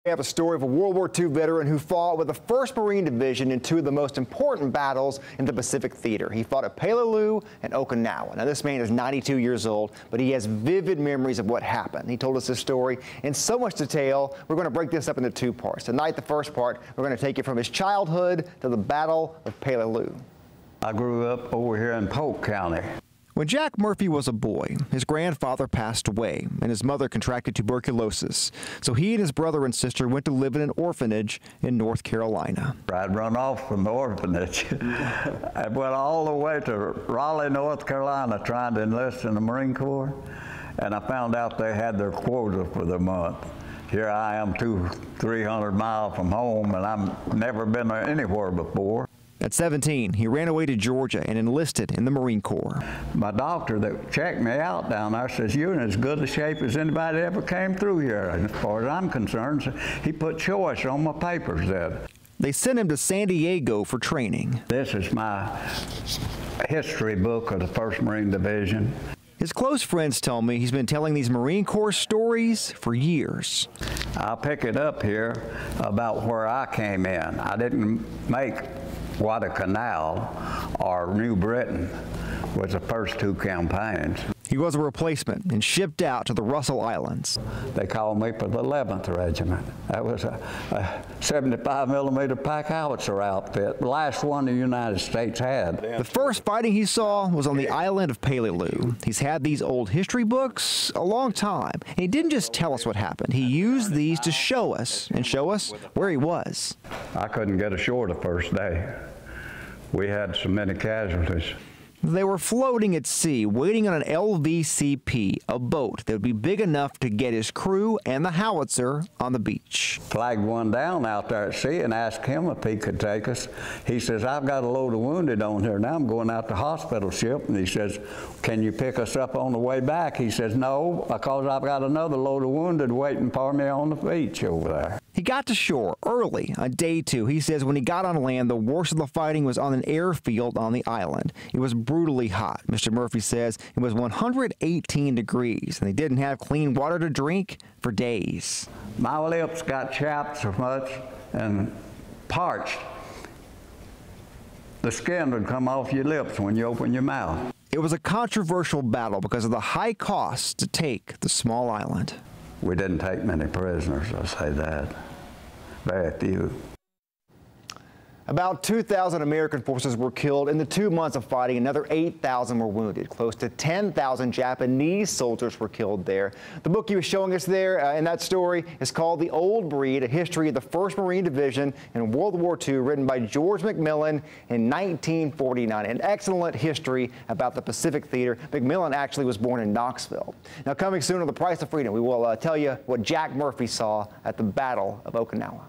We have a story of a World War II veteran who fought with the 1st Marine Division in two of the most important battles in the Pacific Theater. He fought at Peleliu and Okinawa. Now, this man is 92 years old, but he has vivid memories of what happened. He told us this story in so much detail. We're going to break this up into two parts. Tonight, the first part, we're going to take you from his childhood to the Battle of Peleliu. I grew up over here in Polk County. When Jack Murphy was a boy, his grandfather passed away and his mother contracted tuberculosis. So he and his brother and sister went to live in an orphanage in North Carolina. I'd run off from the orphanage. I went all the way to Raleigh, North Carolina, trying to enlist in the Marine Corps, and I found out they had their quota for the month. Here I am 200-300 miles from home, and I've never been anywhere before. At 17, he ran away to Georgia and enlisted in the Marine Corps. My doctor that checked me out down there says, "You're in as good a shape as anybody ever came through here." And as far as I'm concerned, he put choice on my papers then. They sent him to San Diego for training. This is my history book of the 1st Marine Division. His close friends tell me he's been telling these Marine Corps stories for years. I'll pick it up here about where I came in. I didn't make Guadalcanal or New Britain was the first two campaigns. He was a replacement and shipped out to the Russell Islands. They called me for the 11th Regiment. That was a 75mm pack howitzer outfit, the last one the United States had. The first fighting he saw was on the island of Peleliu. He's had these old history books a long time. And he didn't just tell us what happened. He used these to show us where he was. I couldn't get ashore the first day. We had so many casualties. They were floating at sea, waiting on an LVCP, a boat that would be big enough to get his crew and the howitzer on the beach. Flagged one down out there at sea and asked him if he could take us. He says, "I've got a load of wounded on here now. I'm going out to hospital ship." And he says, "Can you pick us up on the way back?" He says, "No, because I've got another load of wounded waiting for me on the beach over there." He got to shore early on day 2. He says when he got on land, the worst of the fighting was on an airfield on the island. It was brutally hot. Mr. Murphy says it was 118 degrees, and they didn't have clean water to drink for days. My lips got chapped so much and parched. The skin would come off your lips when you open your mouth. It was a controversial battle because of the high cost to take the small island. We didn't take many prisoners, I'll say that. Very few. About 2,000 American forces were killed in the 2 months of fighting. Another 8,000 were wounded. Close to 10,000 Japanese soldiers were killed there. The book you were showing us there in that story is called The Old Breed, A History of the 1st Marine Division in World War II, written by George Macmillan in 1949. An excellent history about the Pacific Theater. Macmillan actually was born in Knoxville. Now, coming soon on The Price of Freedom, we will tell you what Jack Murphy saw at the Battle of Okinawa.